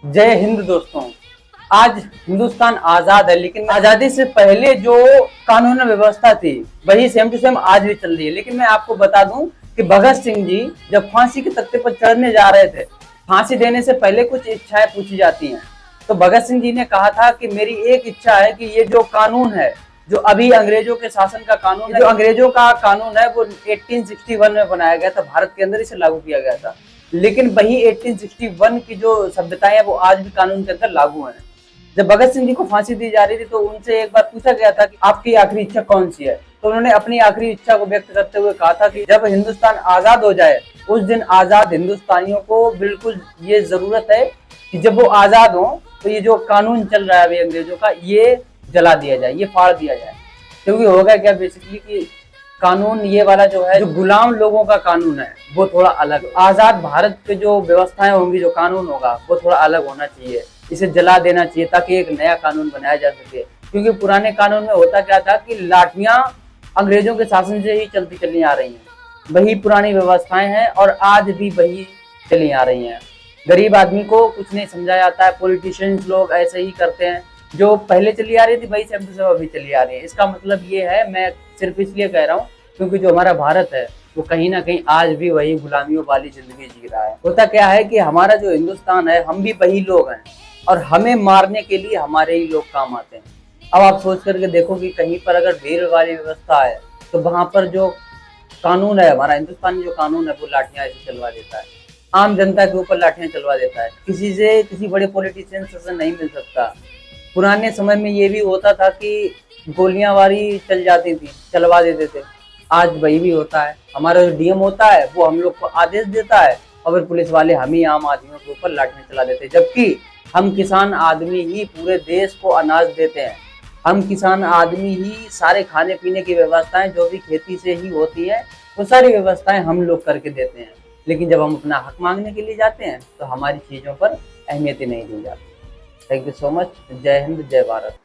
जय हिंद दोस्तों। आज हिंदुस्तान आजाद है, लेकिन आजादी से पहले जो कानून व्यवस्था थी वही सेम टू सेम आज भी चल रही है। लेकिन मैं आपको बता दूं कि भगत सिंह जी जब फांसी के तख्ते पर चढ़ने जा रहे थे, फांसी देने से पहले कुछ इच्छाएं पूछी जाती हैं। तो भगत सिंह जी ने कहा था कि मेरी एक इच्छा है कि ये जो कानून है, जो अभी अंग्रेजों के शासन का कानून है, जो अंग्रेजों का कानून है वो 1861 में बनाया गया था, भारत के अंदर इसे लागू किया गया था। लेकिन वही 1861 की जो सभ्यताएं वो आज भी कानून के अंदर लागू हैं। जब भगत सिंह जी को फांसी दी जा रही थी तो उनसे एक बार पूछा गया था कि आपकी आखिरी इच्छा कौन सी है। तो उन्होंने अपनी आखिरी इच्छा को व्यक्त करते हुए कहा था कि जब हिंदुस्तान आजाद हो जाए उस दिन आजाद हिंदुस्तानियों को बिल्कुल ये जरूरत है कि जब वो आजाद हो तो ये जो कानून चल रहा है अभी अंग्रेजों का, ये जला दिया जाए, ये फाड़ दिया जाए। क्योंकि होगा क्या बेसिकली कि कानून ये वाला जो है, जो गुलाम लोगों का कानून है वो थोड़ा अलग, आजाद भारत के जो व्यवस्थाएं होंगी, जो कानून होगा वो थोड़ा अलग होना चाहिए। इसे जला देना चाहिए ताकि एक नया कानून बनाया जा सके। क्योंकि पुराने कानून में होता क्या था कि लाठियां अंग्रेजों के शासन से ही चलती चली आ रही हैं, वही पुरानी व्यवस्थाएं हैं और आज भी वही चली आ रही हैं। गरीब आदमी को कुछ नहीं समझाया जाता है, पॉलिटिशियंस लोग ऐसे ही करते हैं, जो पहले चली आ रही थी वही सेम टू सेम अभी चली आ रही है। इसका मतलब ये है, मैं सिर्फ इसलिए कह रहा हूँ क्योंकि जो हमारा भारत है वो कहीं ना कहीं आज भी वही गुलामियों वाली जिंदगी जी रहा है। होता क्या है कि हमारा जो हिंदुस्तान है, हम भी वही लोग हैं और हमें मारने के लिए हमारे ही लोग काम आते हैं। अब आप सोच करके देखो कि कहीं पर अगर भीड़ वाली व्यवस्था है तो वहां पर जो कानून है, हमारा हिंदुस्तानी जो कानून है वो लाठियां ऐसे चलवा देता है, आम जनता के ऊपर लाठियां चलवा देता है। किसी से, किसी बड़े पॉलिटिशियन से नहीं मिल सकता। पुराने समय में ये भी होता था कि गोलियां वारी चल जाती थी, चलवा देते थे। आज वही भी होता है, हमारा जो डीएम होता है वो हम लोग को आदेश देता है और फिर पुलिस वाले हम ही आम आदमियों के ऊपर लाठियां चला देते हैं। जबकि हम किसान आदमी ही पूरे देश को अनाज देते हैं, हम किसान आदमी ही सारे खाने पीने की व्यवस्थाएं जो भी खेती से ही होती है वो सारी व्यवस्थाएं हम लोग करके देते हैं। लेकिन जब हम अपना हक मांगने के लिए जाते हैं तो हमारी चीजों पर अहमियत ही नहीं दी जाती। Thank you so much. जय हिंद, जय भारत।